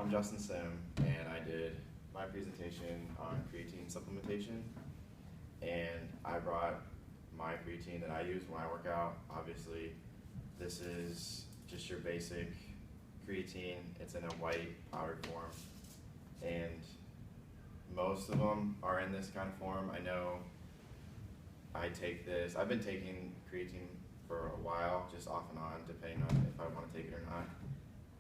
I'm Justin Sim, and I did my presentation on creatine supplementation, and I brought my creatine that I use when I work out. Obviously, this is just your basic creatine. It's in a white powdered form, and most of them are in this kind of form. I know I take this. I've been taking creatine for a while, just off and on, depending on if I want to take it or not.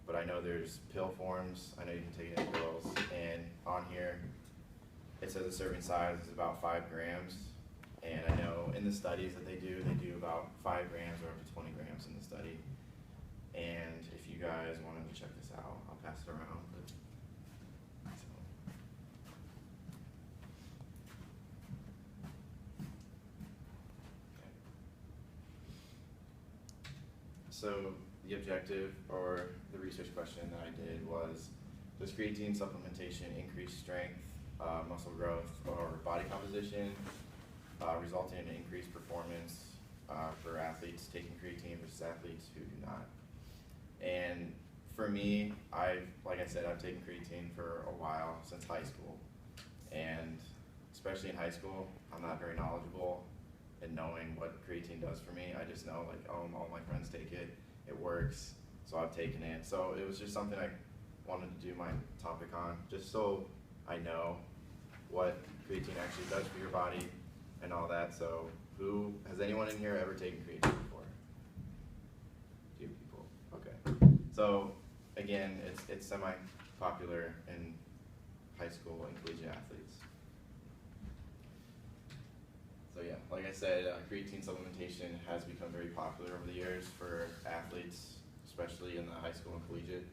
But I know there's pill forms. I know you can take it in pills. And on here, it says a serving size is about 5 grams. And I know in the studies that they do about 5 grams or up to 20 grams in the study. And if you guys wanted to check this out, I'll pass it around. So the objective or the research question that I did was, does creatine supplementation increase strength, muscle growth, or body composition, resulting in increased performance for athletes taking creatine versus athletes who do not? And for me, like I said, I've taken creatine for a while, since high school. And especially in high school, I'm not very knowledgeable in knowing what creatine does for me. I just know, like, oh, all my friends take it, it works, so I've taken it. So it was just something I wanted to do my topic on, just so I know what creatine actually does for your body and all that. So has anyone in here ever taken creatine before? 2 people, okay. So again, it's semi-popular in high school and collegiate athletes. So yeah, like I said, creatine supplementation has become very popular over the years for athletes, especially in the high school and collegiate.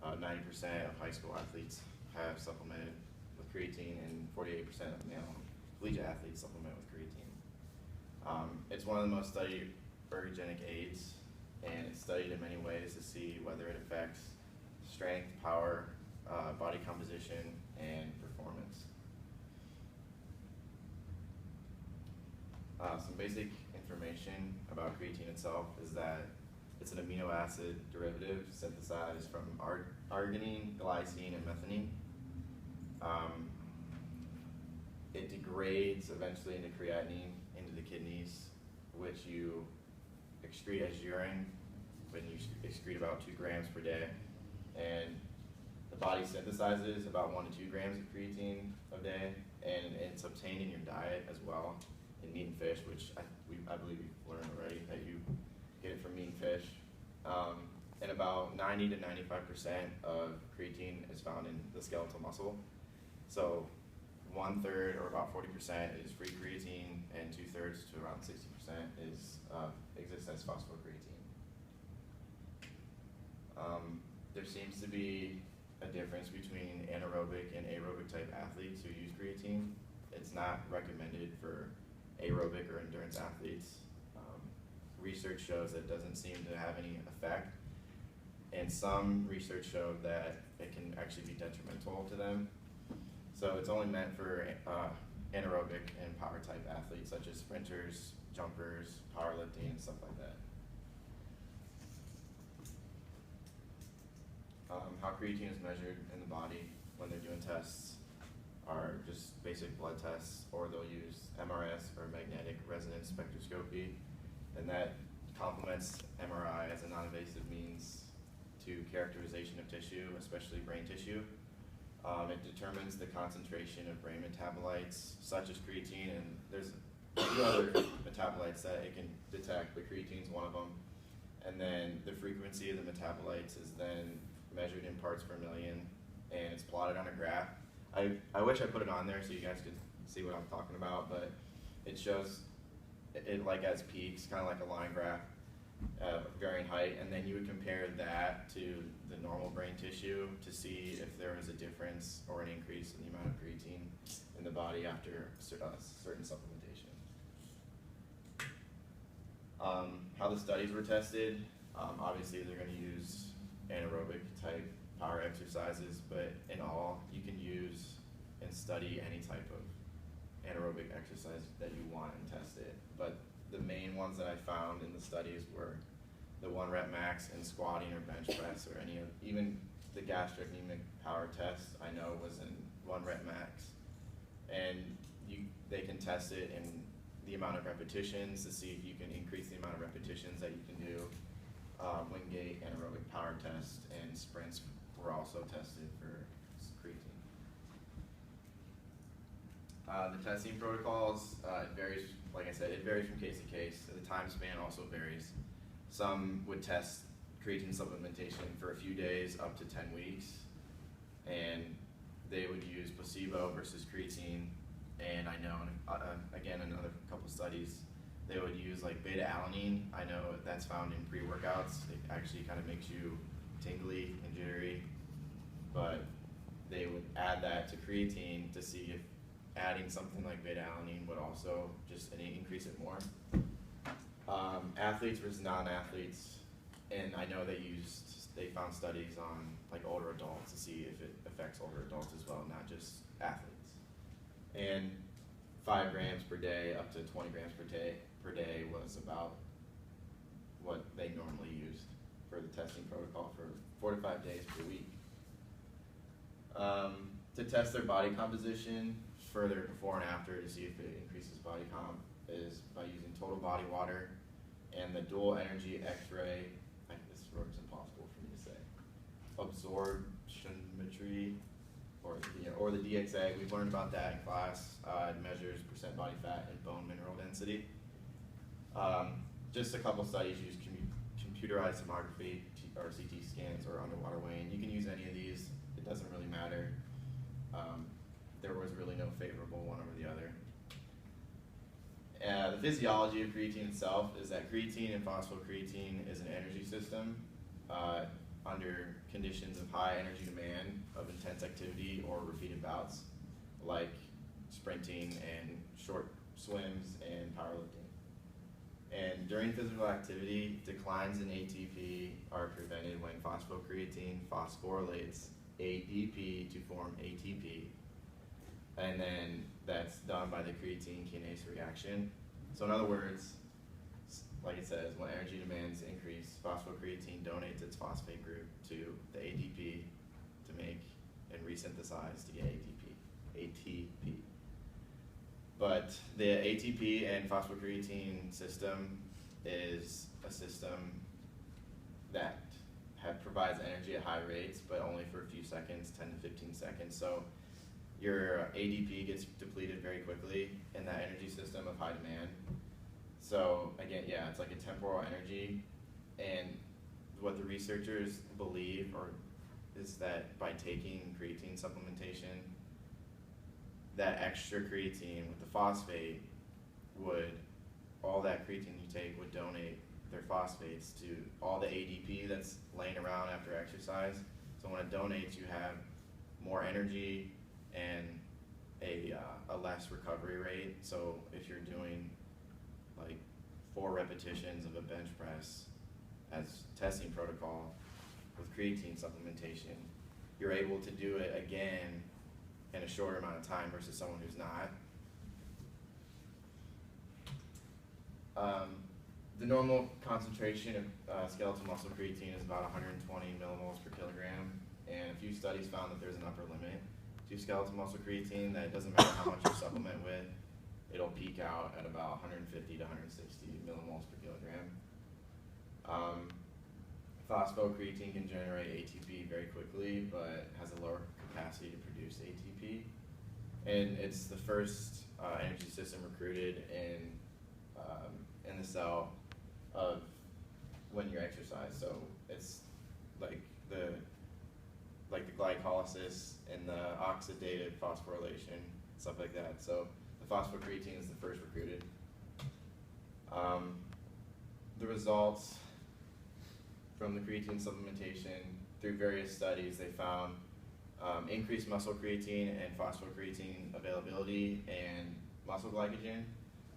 90% of high school athletes have supplemented with creatine, and 48% of male collegiate athletes supplement with creatine. It's one of the most studied ergogenic aids, and it's studied in many ways to see whether it affects strength, power, body composition, and performance. Some basic information about creatine itself is that it's an amino acid derivative synthesized from arginine, glycine, and methionine. It degrades eventually into creatinine into the kidneys, which you excrete as urine when you excrete about 2 grams per day. And the body synthesizes about 1 to 2 grams of creatine a day, and it's obtained in your diet as well, in meat and fish, which I believe you've learned already that you get it from meat and fish. And about 90 to 95% of creatine is found in the skeletal muscle. So 1/3 or about 40% is free creatine, and 2/3 to around 60% exists as phosphocreatine. There seems to be a difference between anaerobic and aerobic type athletes who use creatine. It's not recommended for aerobic or endurance athletes. Research shows that it doesn't seem to have any effect, and some research showed that it can actually be detrimental to them. So it's only meant for anaerobic and power type athletes, such as sprinters, jumpers, powerlifting, and stuff like that. How creatine is measured in the body when they're doing tests are just basic blood tests, or they'll use MRS, or magnetic resonance spectroscopy, and that complements MRI as a non-invasive means to characterization of tissue, especially brain tissue. It determines the concentration of brain metabolites, such as creatine, and there's a few other metabolites that it can detect, but creatine is one of them. And then the frequency of the metabolites is then measured in parts per million, and it's plotted on a graph. I wish I put it on there so you guys could see what I'm talking about, but it shows it like as peaks, kind of like a line graph of varying height, and then you would compare that to the normal brain tissue to see if there was a difference or an increase in the amount of creatine in the body after certain supplementation. How the studies were tested, obviously they're going to use anaerobic type power exercises, but in all, you can use and study any type of anaerobic exercise that you want and test it. But the main ones that I found in the studies were the 1 rep max and squatting or bench press, or even the gastrocnemic power test, I know, was in 1 rep max. And they can test it in the amount of repetitions to see if you can increase the amount of repetitions that you can do. Wingate anaerobic power test and sprints were also tested for creatine. The testing protocols, it varies, like I said, it varies from case to case. The time span also varies. Some would test creatine supplementation for a few days up to 10 weeks, and they would use placebo versus creatine. And I know, again, in another couple studies, they would use like beta-alanine. I know that's found in pre-workouts. It actually kind of makes you tingly and jittery, but they would add that to creatine to see if adding something like beta-alanine would also just increase it more. Athletes versus non-athletes, and I know they found studies on like older adults to see if it affects older adults as well, not just athletes. And 5 grams per day up to 20 grams per day was about what they normally used for the testing protocol for 4 to 5 days per week. To test their body composition further before and after to see if it increases body comp is by using total body water and the dual energy X-ray. This word's impossible for me to say. Absorptiometry, or the DXA. We've learned about that in class. It measures percent body fat and bone mineral density. Just a couple studies use computerized tomography or CT scans or underwater weighing. You can use any of these. It doesn't really matter. There was really no favorable one over the other. The physiology of creatine itself is that creatine and phosphocreatine is an energy system under conditions of high energy demand of intense activity or repeated bouts, like sprinting and short swims and powerlifting. And during physical activity, declines in ATP are prevented when phosphocreatine phosphorylates ADP to form ATP. And then that's done by the creatine kinase reaction. So in other words, like it says, when energy demands increase, phosphocreatine donates its phosphate group to the ADP to make and resynthesize to get ATP. But the ATP and phosphocreatine system is a system that provides energy at high rates, but only for a few seconds, 10 to 15 seconds. So your ADP gets depleted very quickly in that energy system of high demand. So again, yeah, it's like a temporal energy, and what the researchers believe is that by taking creatine supplementation, that extra creatine with the phosphate all that creatine you take would donate their phosphates to all the ADP that's laying around after exercise. So when it donates, you have more energy and a less recovery rate. So if you're doing like 4 repetitions of a bench press as testing protocol with creatine supplementation, you're able to do it again in a shorter amount of time versus someone who's not. The normal concentration of skeletal muscle creatine is about 120 millimoles per kilogram, and a few studies found that there's an upper limit to skeletal muscle creatine, that it doesn't matter how much you supplement with, it'll peak out at about 150 to 160 millimoles per kilogram. Phosphocreatine can generate ATP very quickly, but has a lower capacity to produce ATP. And it's the first energy system recruited in the cell of when you exercise. So it's like the glycolysis and the oxidative phosphorylation, stuff like that. So the phosphocreatine is the first recruited. The results from the creatine supplementation, through various studies, they found increased muscle creatine and phosphocreatine availability and muscle glycogen,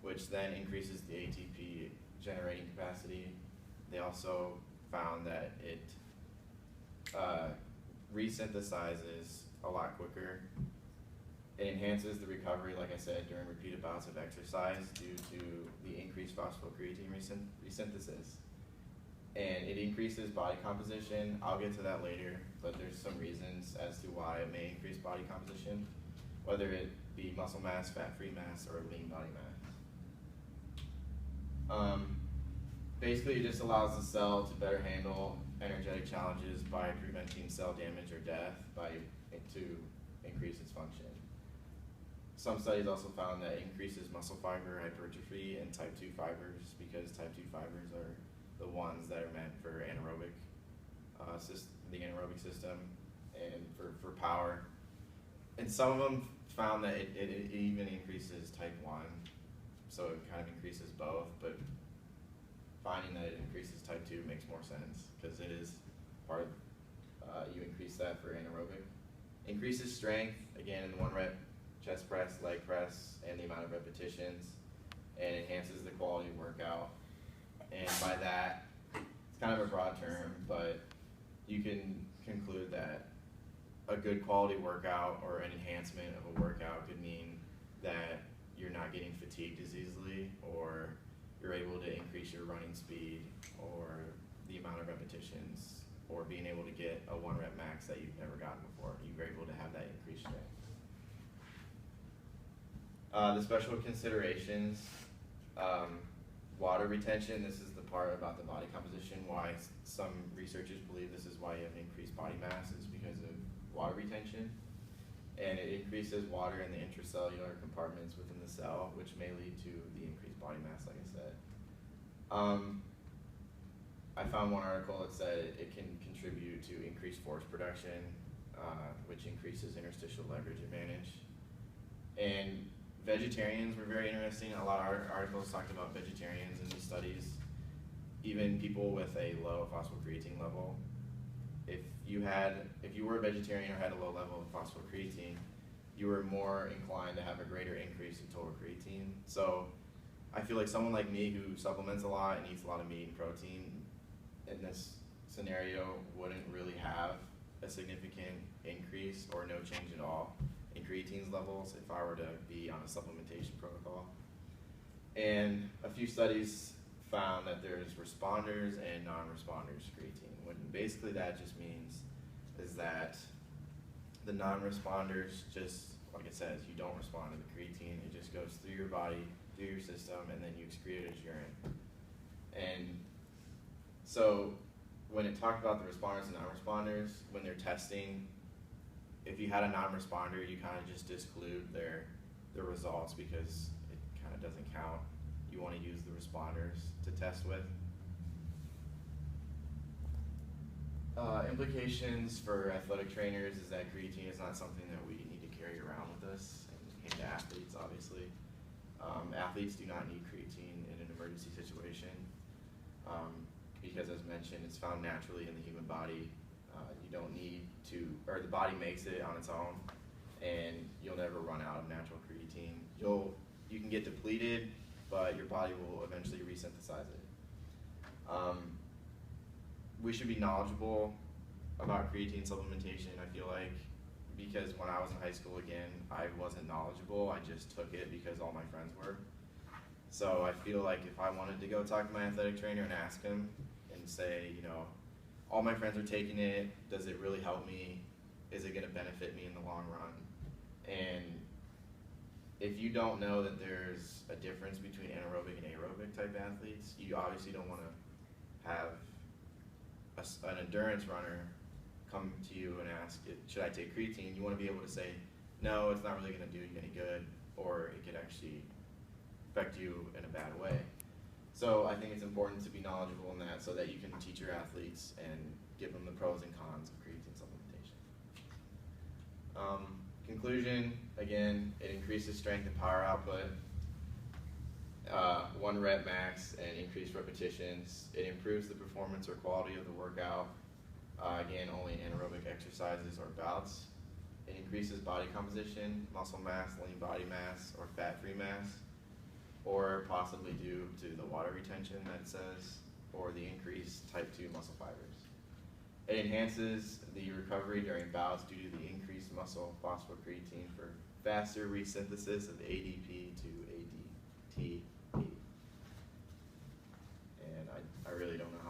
which then increases the ATP generating capacity. They also found that it resynthesizes a lot quicker. It enhances the recovery, like I said, during repeated bouts of exercise due to the increased phosphocreatine resynthesis. and it increases body composition. I'll get to that later, but there's some reasons as to why it may increase body composition, whether it be muscle mass, fat-free mass, or lean body mass. Basically, it just allows the cell to better handle energetic challenges by preventing cell damage or death to increase its function. Some studies also found that it increases muscle fiber hypertrophy in type 2 fibers, because type 2 fibers are the ones that are meant for anaerobic, the anaerobic system, and for power. And some of them found that it even increases type 1, so it kind of increases both, but finding that it increases type 2 makes more sense, because it is part, you increase that for anaerobic. Increases strength, again, in the 1 rep chest press, leg press, and the amount of repetitions, and enhances the quality of workout. And by that, it's kind of a broad term, but you can conclude that a good quality workout or an enhancement of a workout could mean that you're not getting fatigued as easily, or you're able to increase your running speed, or the amount of repetitions, or being able to get a 1 rep max that you've never gotten before. You're able to have that increased strength. The special considerations, water retention. This is the part about the body composition, why some researchers believe this is why you have increased body mass, is because of water retention. And it increases water in the intracellular compartments within the cell, which may lead to the increased body mass, like I said. I found one article that said it can contribute to increased force production, which increases interstitial leverage advantage. And vegetarians were very interesting. A lot of articles talked about vegetarians in these studies. Even people with a low phosphocreatine level. If you were a vegetarian or had a low level of phosphocreatine, you were more inclined to have a greater increase in total creatine. So I feel like someone like me who supplements a lot and eats a lot of meat and protein, in this scenario wouldn't really have a significant increase or no change at all in creatine's levels if I were to be on a supplementation protocol. And a few studies found that there's responders and non-responders to creatine. What basically that just means is that the non-responders, just like it says, you don't respond to the creatine. It just goes through your body, through your system, and then you excrete it as urine. And so when it talked about the responders and non-responders, when they're testing, if you had a non-responder, you kind of just disclude their results because it kind of doesn't count. You want to use the responders to test with. Implications for athletic trainers is that creatine is not something that we need to carry around with us, and to athletes, obviously. Athletes do not need creatine in an emergency situation because, as mentioned, it's found naturally in the human body. You don't need to, or the body makes it on its own, and you'll never run out of natural creatine. You can get depleted, but your body will eventually resynthesize it. We should be knowledgeable about creatine supplementation, I feel like, because when I was in high school, again, I wasn't knowledgeable. I just took it because all my friends were. So I feel like if I wanted to go talk to my athletic trainer and ask him and say, you know, all my friends are taking it, does it really help me? Is it going to benefit me in the long run? And if you don't know that there's a difference between anaerobic and aerobic type athletes, you obviously don't want to have an endurance runner come to you and ask, should I take creatine? You want to be able to say, no, it's not really going to do you any good, or it could actually affect you in a bad way. So I think it's important to be knowledgeable in that so that you can teach your athletes and give them the pros and cons of creatine supplementation. Conclusion, again, it increases strength and power output, 1 rep max and increased repetitions. It improves the performance or quality of the workout, again, only in anaerobic exercises or bouts. It increases body composition, muscle mass, lean body mass, or fat-free mass, or possibly due to the water retention that it says, or the increased type 2 muscle fibers. It enhances the recovery during bouts due to the increased muscle phosphocreatine for faster resynthesis of ADP to ADP. And I really don't know